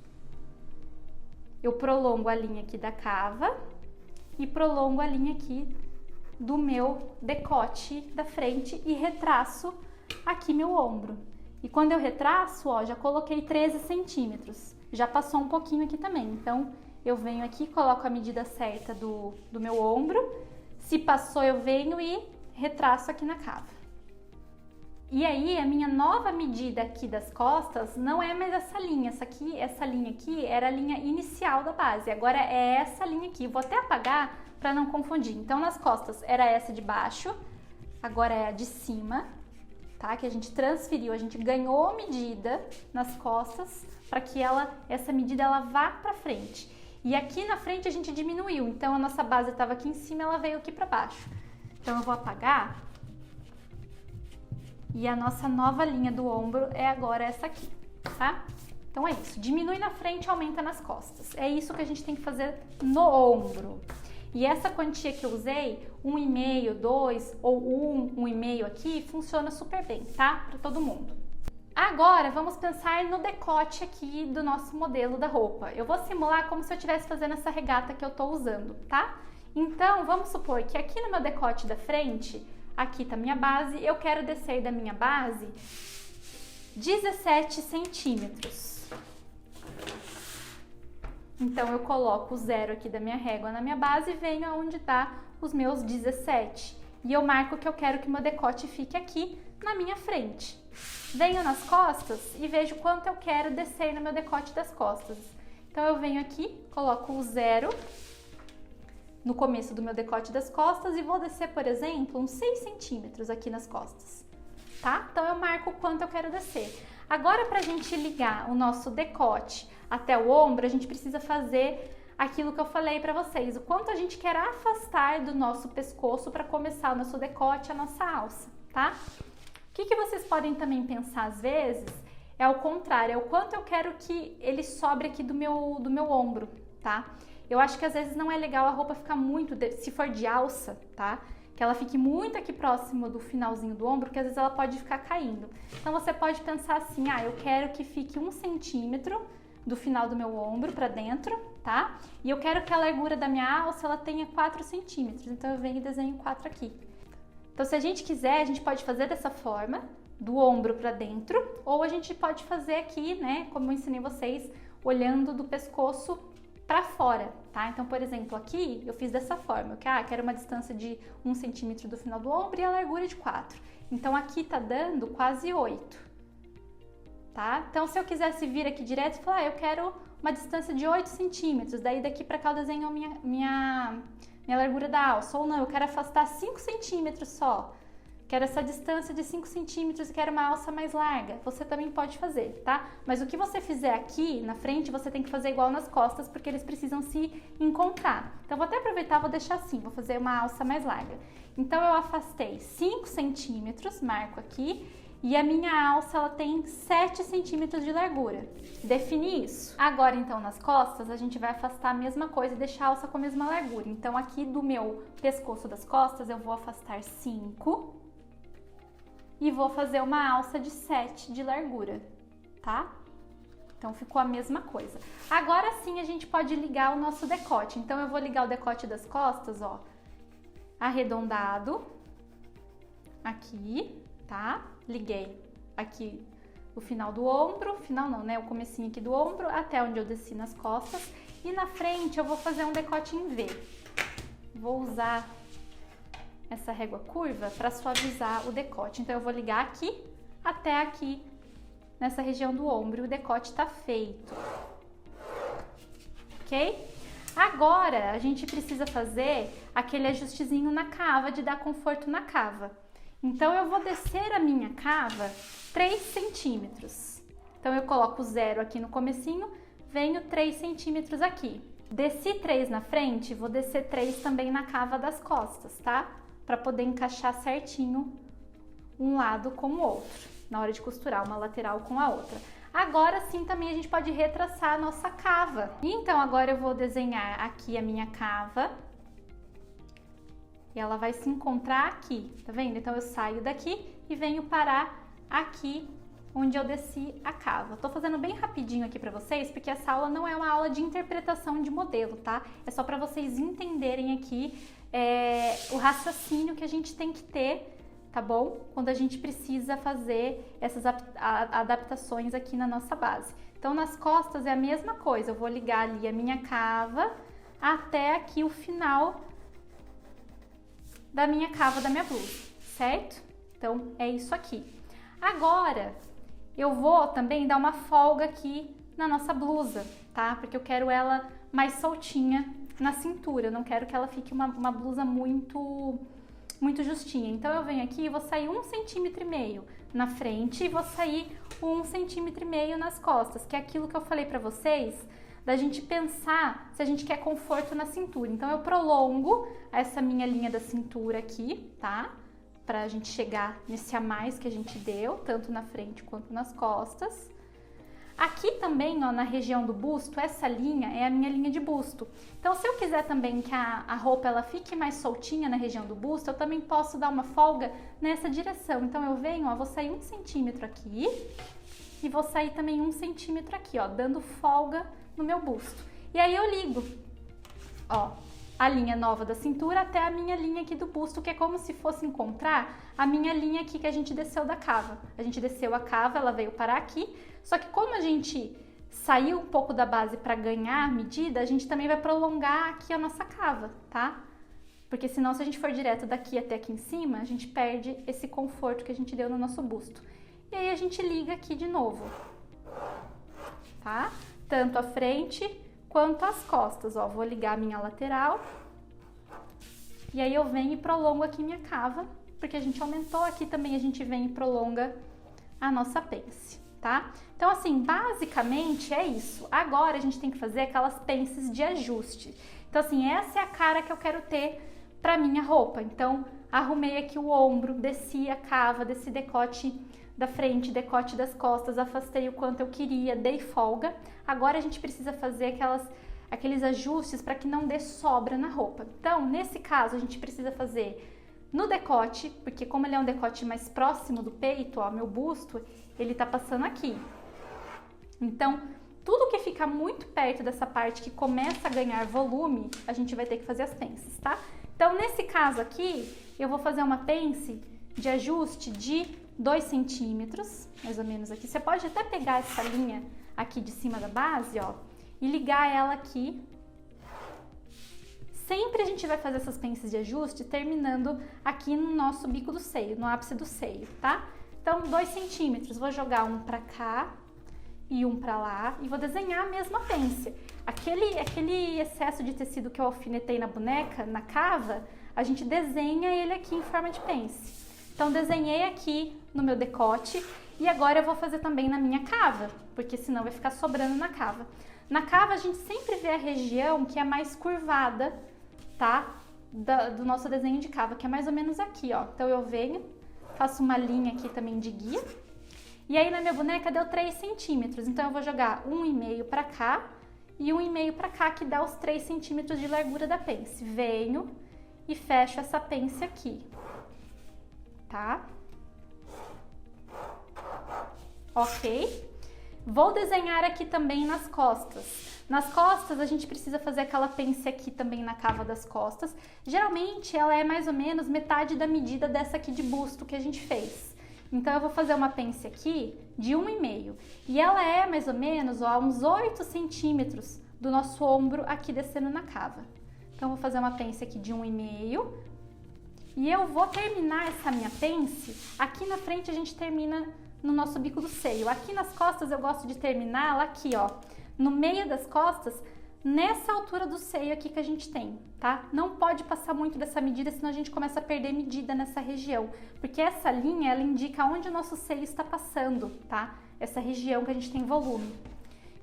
S1: Eu prolongo a linha aqui da cava e prolongo a linha aqui do meu decote da frente e retraço aqui meu ombro. E quando eu retraço, ó, já coloquei 13 centímetros. Já passou um pouquinho aqui também. Então, eu venho aqui, coloco a medida certa do meu ombro. Se passou, eu venho e retraço aqui na cava. E aí, a minha nova medida aqui das costas não é mais essa linha. Essa linha aqui era a linha inicial da base. Agora é essa linha aqui. Vou até apagar para não confundir. Então, nas costas era essa de baixo. Agora é a de cima. Tá? Que a gente transferiu, a gente ganhou medida nas costas para que essa medida ela vá para frente. E aqui na frente a gente diminuiu, então a nossa base estava aqui em cima, ela veio aqui para baixo. Então eu vou apagar e a nossa nova linha do ombro é agora essa aqui, tá? Então é isso, diminui na frente, aumenta nas costas. É isso que a gente tem que fazer no ombro. E essa quantia que eu usei, 1,5, 2 ou 1,5 aqui, funciona super bem, tá? Para todo mundo. Agora, vamos pensar no decote aqui do nosso modelo da roupa. Eu vou simular como se eu estivesse fazendo essa regata que eu tô usando, tá? Então, vamos supor que aqui no meu decote da frente, aqui tá a minha base, eu quero descer da minha base 17 centímetros. Então, eu coloco o 0 aqui da minha régua na minha base e venho aonde tá os meus 17. E eu marco que eu quero que meu decote fique aqui na minha frente. Venho nas costas e vejo quanto eu quero descer no meu decote das costas. Então, eu venho aqui, coloco o 0 no começo do meu decote das costas e vou descer, por exemplo, uns 6 centímetros aqui nas costas, tá? Então, eu marco o quanto eu quero descer. Agora, pra gente ligar o nosso decote até o ombro, a gente precisa fazer aquilo que eu falei pra vocês, o quanto a gente quer afastar do nosso pescoço para começar o nosso decote, a nossa alça, tá? O que vocês podem também pensar às vezes é o contrário, é o quanto eu quero que ele sobre aqui do meu ombro, tá? Eu acho que às vezes não é legal a roupa ficar muito, se for de alça, tá? Que ela fique muito aqui próximo do finalzinho do ombro, porque às vezes ela pode ficar caindo. Então você pode pensar assim, eu quero que fique 1 centímetro do final do meu ombro para dentro, tá? E eu quero que a largura da minha alça ela tenha 4 centímetros, então eu venho e desenho 4 aqui. Então se a gente quiser, a gente pode fazer dessa forma, do ombro para dentro, ou a gente pode fazer aqui, né, como eu ensinei vocês, olhando do pescoço para fora, tá? Então, por exemplo, aqui eu fiz dessa forma, que quero uma distância de 1 centímetro do final do ombro e a largura de 4. Então, aqui tá dando quase 8, tá? Então, se eu quisesse vir aqui direto e falar, eu quero uma distância de 8 centímetros, daí daqui para cá eu desenho minha largura da alça, ou não, eu quero afastar 5 centímetros só. Quero essa distância de 5 centímetros e quero uma alça mais larga. Você também pode fazer, tá? Mas o que você fizer aqui na frente, você tem que fazer igual nas costas, porque eles precisam se encontrar. Então, vou até aproveitar, vou deixar assim, vou fazer uma alça mais larga. Então, eu afastei 5 centímetros, marco aqui, e a minha alça, ela tem 7 centímetros de largura. Defini isso. Agora, então, nas costas, a gente vai afastar a mesma coisa e deixar a alça com a mesma largura. Então, aqui do meu pescoço das costas, eu vou afastar 5 e vou fazer uma alça de 7 de largura, tá? Então, ficou a mesma coisa. Agora sim, a gente pode ligar o nosso decote. Então, eu vou ligar o decote das costas, ó, arredondado, aqui, tá? Liguei aqui o final do ombro, final não, né? O comecinho aqui do ombro, até onde eu desci nas costas. E na frente, eu vou fazer um decote em V. Vou usar essa régua curva para suavizar o decote. Então, eu vou ligar aqui até aqui, nessa região do ombro, e o decote tá feito. Ok? Agora, a gente precisa fazer aquele ajustezinho na cava, de dar conforto na cava. Então, eu vou descer a minha cava 3 centímetros. Então, eu coloco 0 aqui no comecinho, venho 3 centímetros aqui. Desci 3 na frente, vou descer 3 também na cava das costas, tá? Para poder encaixar certinho um lado com o outro, na hora de costurar uma lateral com a outra. Agora sim também a gente pode retraçar a nossa cava. Então agora eu vou desenhar aqui a minha cava. E ela vai se encontrar aqui, tá vendo? Então eu saio daqui e venho parar aqui onde eu desci a cava. Tô fazendo bem rapidinho aqui pra vocês, porque essa aula não é uma aula de interpretação de modelo, tá? É só pra vocês entenderem aqui o raciocínio que a gente tem que ter, tá bom? Quando a gente precisa fazer essas adaptações aqui na nossa base. Então, nas costas é a mesma coisa, eu vou ligar ali a minha cava até aqui o final da minha cava da minha blusa, certo? Então, é isso aqui. Agora, eu vou também dar uma folga aqui na nossa blusa, tá? Porque eu quero ela mais soltinha na cintura, eu não quero que ela fique uma blusa muito justinha. Então, eu venho aqui e vou sair 1,5 centímetro na frente e vou sair 1,5 centímetro nas costas, que é aquilo que eu falei pra vocês, da gente pensar se a gente quer conforto na cintura. Então, eu prolongo essa minha linha da cintura aqui, tá? Pra gente chegar nesse a mais que a gente deu, tanto na frente quanto nas costas. Aqui também, ó, na região do busto, essa linha é a minha linha de busto. Então, se eu quiser também que a roupa ela fique mais soltinha na região do busto, eu também posso dar uma folga nessa direção. Então, eu venho, ó, vou sair 1 centímetro aqui e vou sair também 1 centímetro aqui, ó, dando folga no meu busto. E aí eu ligo, ó, a linha nova da cintura até a minha linha aqui do busto, que é como se fosse encontrar a minha linha aqui que a gente desceu da cava. A gente desceu a cava, ela veio parar aqui, só que como a gente saiu um pouco da base para ganhar medida, a gente também vai prolongar aqui a nossa cava, tá? Porque senão, se a gente for direto daqui até aqui em cima, a gente perde esse conforto que a gente deu no nosso busto. E aí a gente liga aqui de novo, tá? Tanto a frente quanto as costas, ó. Vou ligar a minha lateral. E aí eu venho e prolongo aqui minha cava, porque a gente aumentou aqui também, a gente vem e prolonga a nossa pence, tá? Então, assim, basicamente é isso. Agora a gente tem que fazer aquelas pences de ajuste. Então, assim, essa é a cara que eu quero ter pra minha roupa. Então, arrumei aqui o ombro, desci a cava, desci decote da frente, decote das costas, afastei o quanto eu queria, dei folga. Agora a gente precisa fazer aqueles ajustes para que não dê sobra na roupa. Então, nesse caso, a gente precisa fazer no decote, porque como ele é um decote mais próximo do peito, ó, meu busto, ele tá passando aqui. Então, tudo que fica muito perto dessa parte que começa a ganhar volume, a gente vai ter que fazer as pences, tá? Então, nesse caso aqui, eu vou fazer uma pence de ajuste de 2 centímetros, mais ou menos aqui. Você pode até pegar essa linha aqui de cima da base, ó, e ligar ela aqui. Sempre a gente vai fazer essas pences de ajuste terminando aqui no nosso bico do seio, no ápice do seio, tá? Então, 2 centímetros, vou jogar um pra cá e um pra lá e vou desenhar a mesma pence. Aquele excesso de tecido que eu alfinetei na boneca, na cava, a gente desenha ele aqui em forma de pence. Então, desenhei aqui no meu decote e agora eu vou fazer também na minha cava, porque senão vai ficar sobrando na cava. Na cava, a gente sempre vê a região que é mais curvada, tá? Do nosso desenho de cava, que é mais ou menos aqui, ó. Então, eu venho, faço uma linha aqui também de guia. E aí, na minha boneca, deu 3 centímetros. Então, eu vou jogar 1,5 pra cá e 1,5 pra cá, que dá os 3 centímetros de largura da pence. Venho e fecho essa pence aqui. Tá? Ok? Vou desenhar aqui também nas costas. Nas costas, a gente precisa fazer aquela pence aqui também na cava das costas. Geralmente, ela é mais ou menos metade da medida dessa aqui de busto que a gente fez. Então, eu vou fazer uma pence aqui de 1,5. E ela é mais ou menos, ó, uns 8 centímetros do nosso ombro aqui descendo na cava. Então, eu vou fazer uma pence aqui de 1,5. E eu vou terminar essa minha pence, aqui na frente a gente termina no nosso bico do seio. Aqui nas costas eu gosto de terminá-la aqui, ó, no meio das costas, nessa altura do seio aqui que a gente tem, tá? Não pode passar muito dessa medida, senão a gente começa a perder medida nessa região, porque essa linha, ela indica onde o nosso seio está passando, tá? Essa região que a gente tem volume.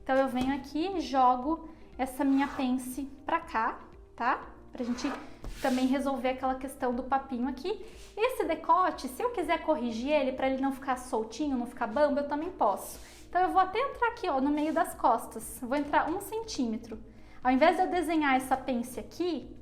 S1: Então eu venho aqui e jogo essa minha pence pra cá, tá? Pra gente também resolver aquela questão do papinho aqui. Esse decote, se eu quiser corrigir ele para ele não ficar soltinho, não ficar bambo, eu também posso. Então, eu vou até entrar aqui, ó, no meio das costas. Vou entrar 1 centímetro. Ao invés de eu desenhar essa pence aqui,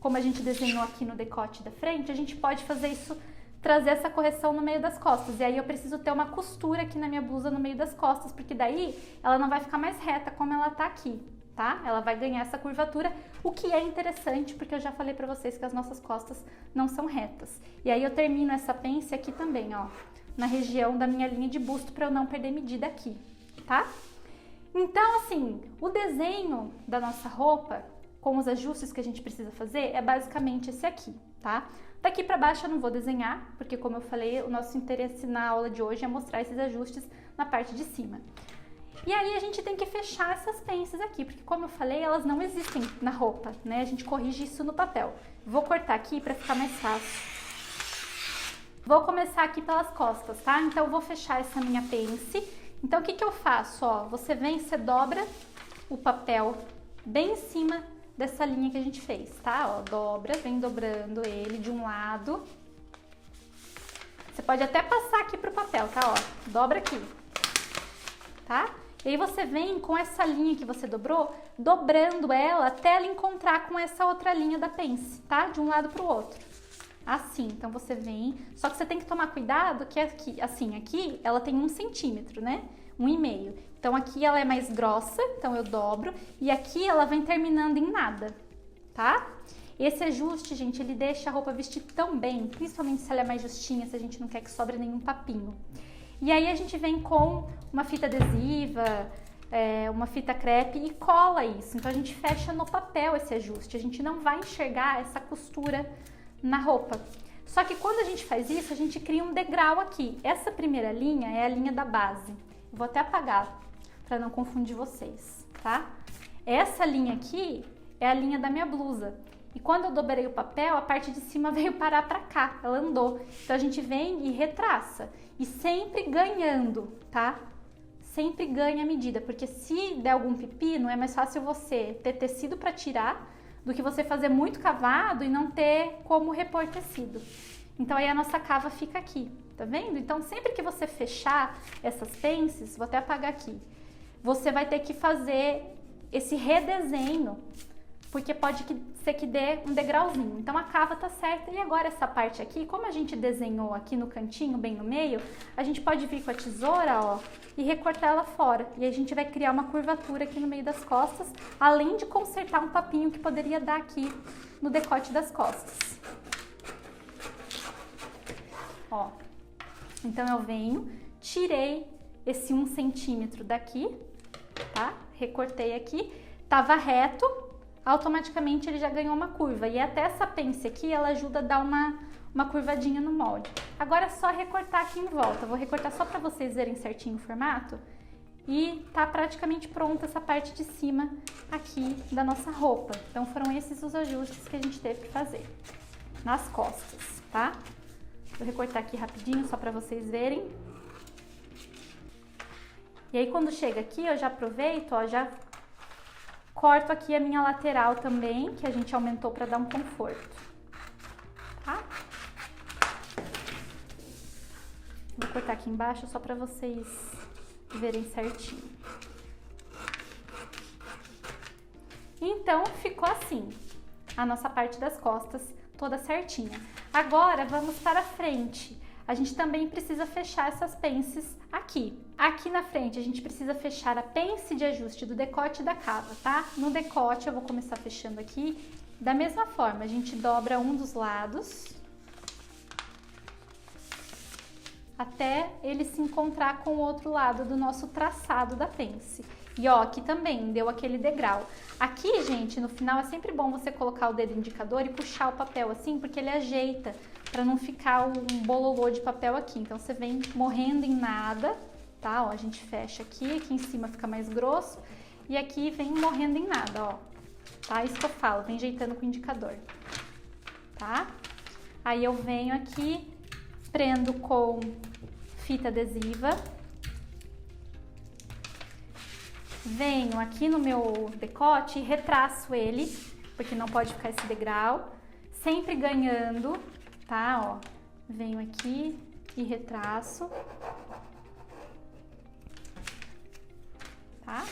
S1: como a gente desenhou aqui no decote da frente, a gente pode fazer isso, trazer essa correção no meio das costas. E aí, eu preciso ter uma costura aqui na minha blusa no meio das costas, porque daí ela não vai ficar mais reta como ela tá aqui. Tá? Ela vai ganhar essa curvatura, o que é interessante, porque eu já falei pra vocês que as nossas costas não são retas. E aí eu termino essa pence aqui também, ó, na região da minha linha de busto, pra eu não perder medida aqui, tá? Então, assim, o desenho da nossa roupa, com os ajustes que a gente precisa fazer, é basicamente esse aqui, tá? Daqui pra baixo eu não vou desenhar, porque como eu falei, o nosso interesse na aula de hoje é mostrar esses ajustes na parte de cima. E aí a gente tem que fechar essas pences aqui, porque como eu falei, elas não existem na roupa, né? A gente corrige isso no papel. Vou cortar aqui para ficar mais fácil. Vou começar aqui pelas costas, tá? Então eu vou fechar essa minha pence. Então o que que eu faço, ó? Você vem, você dobra o papel bem em cima dessa linha que a gente fez, tá? Ó, dobra, vem dobrando ele de um lado. Você pode até passar aqui pro papel, tá? Ó, dobra aqui, tá? E aí você vem com essa linha que você dobrou, dobrando ela até ela encontrar com essa outra linha da pence, tá? De um lado pro outro. Assim, então você vem, só que você tem que tomar cuidado que aqui, assim, aqui ela tem 1 centímetro, né? 1,5. Então aqui ela é mais grossa, então eu dobro, e aqui ela vem terminando em nada, tá? Esse ajuste, gente, ele deixa a roupa vestir tão bem, principalmente se ela é mais justinha, se a gente não quer que sobre nenhum papinho. E aí a gente vem com uma fita adesiva, uma fita crepe e cola isso. Então a gente fecha no papel esse ajuste, a gente não vai enxergar essa costura na roupa. Só que quando a gente faz isso, a gente cria um degrau aqui. Essa primeira linha é a linha da base. Eu vou até apagar para não confundir vocês, tá? Essa linha aqui é a linha da minha blusa. E quando eu dobrei o papel, a parte de cima veio parar para cá, ela andou. Então a gente vem e retraça. E sempre ganhando, tá? Sempre ganha a medida, porque se der algum pepino, é mais fácil você ter tecido para tirar do que você fazer muito cavado e não ter como repor tecido. Então aí a nossa cava fica aqui, tá vendo? Então sempre que você fechar essas pences, vou até apagar aqui, você vai ter que fazer esse redesenho, porque pode ser que dê um degrauzinho. Então a cava tá certa. E agora essa parte aqui, como a gente desenhou aqui no cantinho, bem no meio, a gente pode vir com a tesoura, ó, e recortar ela fora. E a gente vai criar uma curvatura aqui no meio das costas, além de consertar um papinho que poderia dar aqui no decote das costas. Ó, então eu venho, tirei esse 1 centímetro daqui, tá? Recortei aqui, tava reto, automaticamente ele já ganhou uma curva. E até essa pence aqui, ela ajuda a dar uma curvadinha no molde. Agora é só recortar aqui em volta. Vou recortar só para vocês verem certinho o formato. E tá praticamente pronta essa parte de cima aqui da nossa roupa. Então foram esses os ajustes que a gente teve que fazer nas costas, tá? Vou recortar aqui rapidinho só para vocês verem. E aí quando chega aqui, eu já aproveito, ó, já corto aqui a minha lateral também, que a gente aumentou para dar um conforto, tá? Vou cortar aqui embaixo só para vocês verem certinho. Então, ficou assim, a nossa parte das costas toda certinha. Agora, vamos para a frente. A gente também precisa fechar essas pences aqui. Aqui na frente, a gente precisa fechar a pence de ajuste do decote e da cava, tá? No decote, eu vou começar fechando aqui. Da mesma forma, a gente dobra um dos lados até ele se encontrar com o outro lado do nosso traçado da pence. E ó, aqui também deu aquele degrau. Aqui, gente, no final é sempre bom você colocar o dedo indicador e puxar o papel assim, porque ele ajeita para não ficar um bololô de papel aqui. Então você vem morrendo em nada, tá? Ó, a gente fecha aqui em cima fica mais grosso e aqui vem morrendo em nada, ó. Tá? Isso que eu falo, vem ajeitando com o indicador, tá? Aí eu venho aqui, prendo com fita adesiva. Venho aqui no meu decote e retraço ele, porque não pode ficar esse degrau, sempre ganhando, tá? Ó, venho aqui e retraço, tá?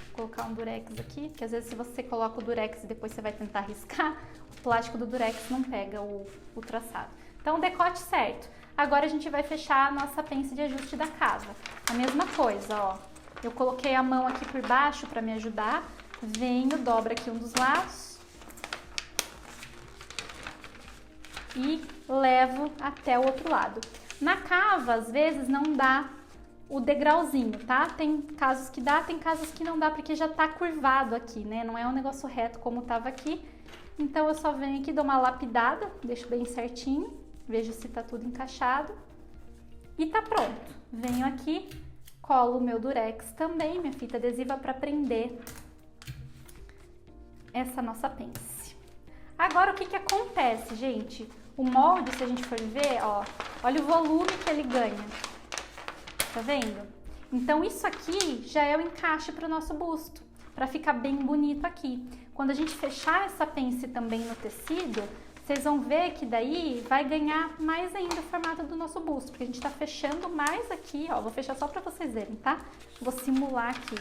S1: Vou colocar um durex aqui, porque às vezes se você coloca o durex e depois você vai tentar riscar, o plástico do durex não pega o traçado. Então, decote certo. Agora a gente vai fechar a nossa pence de ajuste da cava. A mesma coisa, ó. Eu coloquei a mão aqui por baixo para me ajudar, venho, dobro aqui um dos lados e levo até o outro lado. Na cava, às vezes, não dá o degrauzinho, tá? Tem casos que dá, tem casos que não dá, porque já tá curvado aqui, né? Não é um negócio reto como tava aqui. Então, eu só venho aqui, dou uma lapidada, deixo bem certinho, vejo se tá tudo encaixado e tá pronto. Venho aqui, colo o meu durex também, minha fita adesiva para prender essa nossa pence. Agora, o que que acontece, gente? O molde, se a gente for ver, ó, olha o volume que ele ganha. Tá vendo? Então, isso aqui já é o encaixe para o nosso busto, para ficar bem bonito aqui. Quando a gente fechar essa pence também no tecido, vocês vão ver que daí vai ganhar mais ainda o formato do nosso busto, porque a gente tá fechando mais aqui, ó, vou fechar só pra vocês verem, tá? Vou simular aqui.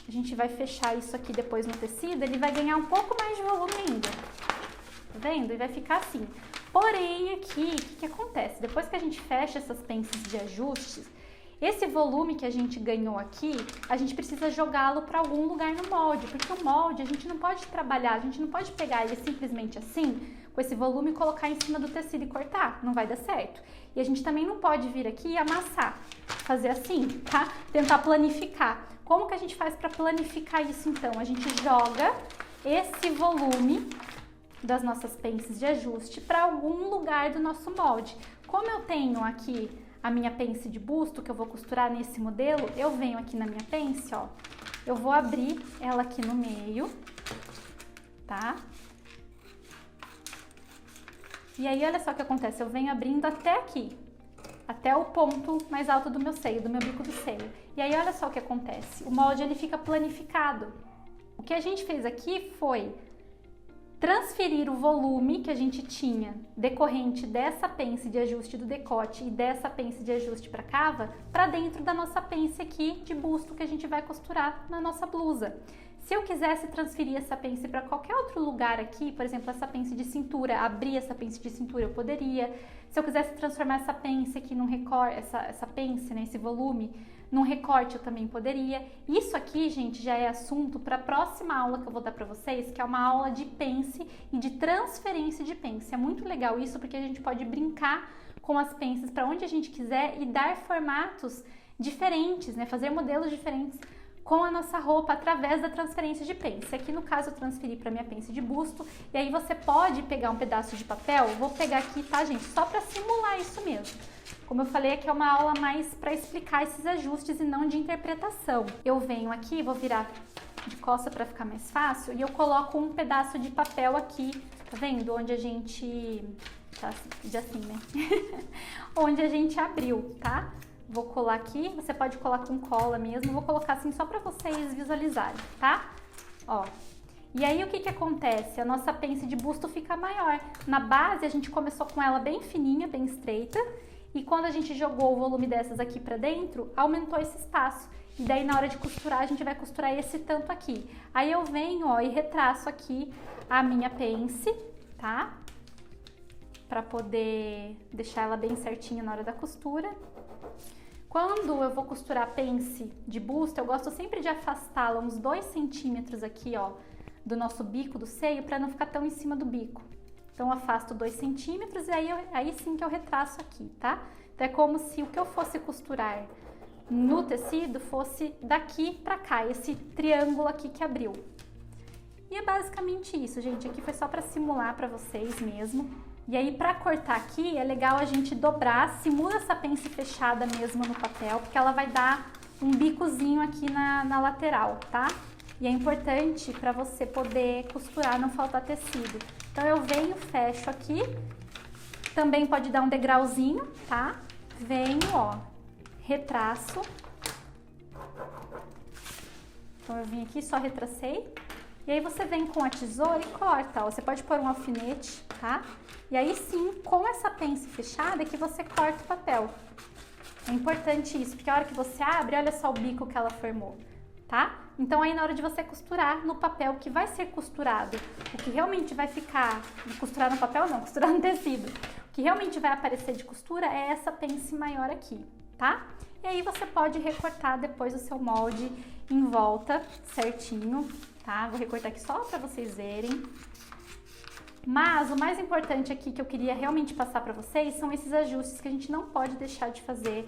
S1: A gente vai fechar isso aqui depois no tecido, ele vai ganhar um pouco mais de volume ainda, tá vendo? E vai ficar assim. Porém, aqui, o que acontece? Depois que a gente fecha essas pences de ajustes, esse volume que a gente ganhou aqui, a gente precisa jogá-lo para algum lugar no molde, porque o molde a gente não pode trabalhar, a gente não pode pegar ele simplesmente assim, com esse volume e colocar em cima do tecido e cortar, não vai dar certo. E a gente também não pode vir aqui e amassar, fazer assim, tá? Tentar planificar. Como que a gente faz para planificar isso então? A gente joga esse volume das nossas pences de ajuste para algum lugar do nosso molde. Como eu tenho aqui a minha pence de busto, que eu vou costurar nesse modelo, eu venho aqui na minha pence, ó, eu vou abrir ela aqui no meio, tá? E aí, olha só o que acontece, eu venho abrindo até aqui, até o ponto mais alto do meu seio, do meu bico do seio. E aí, olha só o que acontece, o molde ele fica planificado. O que a gente fez aqui foi transferir o volume que a gente tinha decorrente dessa pence de ajuste do decote e dessa pence de ajuste para cava para dentro da nossa pence aqui de busto que a gente vai costurar na nossa blusa. Se eu quisesse transferir essa pence para qualquer outro lugar aqui, por exemplo, essa pence de cintura, abrir essa pence de cintura, eu poderia. Se eu quisesse transformar essa pence aqui num recorte, essa pence, né, esse volume, num recorte, eu também poderia. Isso aqui, gente, já é assunto para a próxima aula que eu vou dar para vocês, que é uma aula de pence e de transferência de pence. É muito legal isso, porque a gente pode brincar com as pences para onde a gente quiser e dar formatos diferentes, né, fazer modelos diferentes com a nossa roupa através da transferência de pence. Aqui no caso eu transferi para minha pence de busto, e aí você pode pegar um pedaço de papel, vou pegar aqui, tá, gente, só para simular isso mesmo. Como eu falei, aqui é uma aula mais para explicar esses ajustes e não de interpretação. Eu venho aqui, vou virar de costa para ficar mais fácil, e eu coloco um pedaço de papel aqui, tá vendo? Onde a gente... tá assim, né? Onde a gente abriu, tá? Vou colar aqui, você pode colar com cola mesmo, vou colocar assim só para vocês visualizarem, tá? Ó, e aí o que que acontece? A nossa pence de busto fica maior. Na base a gente começou com ela bem fininha, bem estreita, e quando a gente jogou o volume dessas aqui para dentro, aumentou esse espaço. E daí na hora de costurar, a gente vai costurar esse tanto aqui. Aí eu venho, ó, e retraço aqui a minha pence, tá? Para poder deixar ela bem certinha na hora da costura. Quando eu vou costurar a pence de busto, eu gosto sempre de afastá-la uns 2 centímetros aqui, ó, do nosso bico do seio, para não ficar tão em cima do bico. Então, eu afasto 2 centímetros e aí sim que eu retraço aqui, tá? Então, é como se o que eu fosse costurar no tecido fosse daqui pra cá, esse triângulo aqui que abriu. E é basicamente isso, gente. Aqui foi só para simular para vocês mesmo. E aí, para cortar aqui, é legal a gente dobrar, simula essa pence fechada mesmo no papel, porque ela vai dar um bicozinho aqui na lateral, tá? E é importante para você poder costurar, não faltar tecido. Então, eu venho, fecho aqui, também pode dar um degrauzinho, tá? Venho, ó, retraço. Então, eu vim aqui, só retracei. E aí, você vem com a tesoura e corta, ó. Você pode pôr um alfinete, tá? E aí sim, com essa pence fechada, é que você corta o papel. É importante isso, porque a hora que você abre, olha só o bico que ela formou, tá? Então aí na hora de você costurar no papel que vai ser costurado, o que realmente vai ficar, costurar no papel não, costurar no tecido, o que realmente vai aparecer de costura é essa pence maior aqui, tá? E aí você pode recortar depois o seu molde em volta certinho, tá? Vou recortar aqui só pra vocês verem. Mas o mais importante aqui que eu queria realmente passar para vocês são esses ajustes que a gente não pode deixar de fazer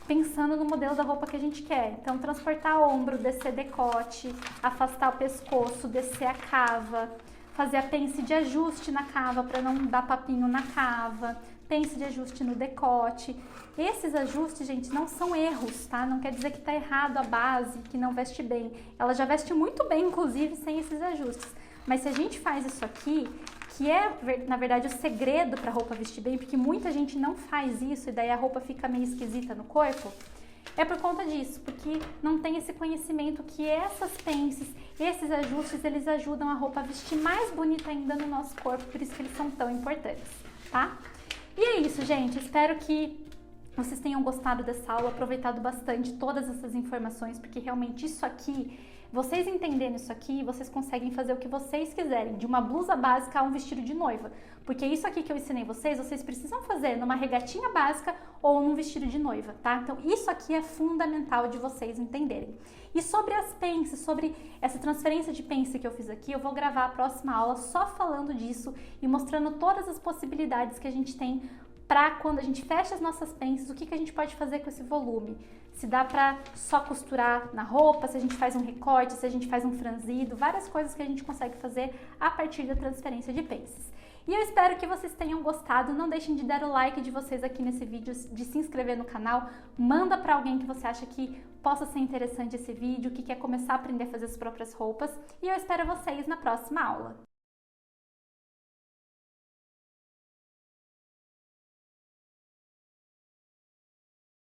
S1: pensando no modelo da roupa que a gente quer. Então, transportar ombro, descer decote, afastar o pescoço, descer a cava, fazer a pence de ajuste na cava para não dar papinho na cava, pence de ajuste no decote. Esses ajustes, gente, não são erros, tá? Não quer dizer que tá errado a base, que não veste bem. Ela já veste muito bem, inclusive, sem esses ajustes. Mas se a gente faz isso aqui, que é, na verdade, o segredo para a roupa vestir bem, porque muita gente não faz isso e daí a roupa fica meio esquisita no corpo, É por conta disso, porque não tem esse conhecimento que essas pences, esses ajustes, eles ajudam a roupa a vestir mais bonita ainda no nosso corpo, por isso que eles são tão importantes, tá? E é isso, gente. Espero que vocês tenham gostado dessa aula, aproveitado bastante todas essas informações, porque realmente isso aqui, vocês entendendo isso aqui, vocês conseguem fazer o que vocês quiserem, de uma blusa básica a um vestido de noiva. Porque isso aqui que eu ensinei vocês precisam fazer numa regatinha básica ou num vestido de noiva, tá? Então isso aqui é fundamental de vocês entenderem. E sobre as pences, sobre essa transferência de pence que eu fiz aqui, eu vou gravar a próxima aula só falando disso e mostrando todas as possibilidades que a gente tem para quando a gente fecha as nossas pences, o que a gente pode fazer com esse volume. Se dá para só costurar na roupa, se a gente faz um recorte, se a gente faz um franzido, várias coisas que a gente consegue fazer a partir da transferência de pences. E eu espero que vocês tenham gostado. Não deixem de dar o like de vocês aqui nesse vídeo, de se inscrever no canal. Manda para alguém que você acha que possa ser interessante esse vídeo, que quer começar a aprender a fazer as próprias roupas. E eu espero vocês na próxima aula.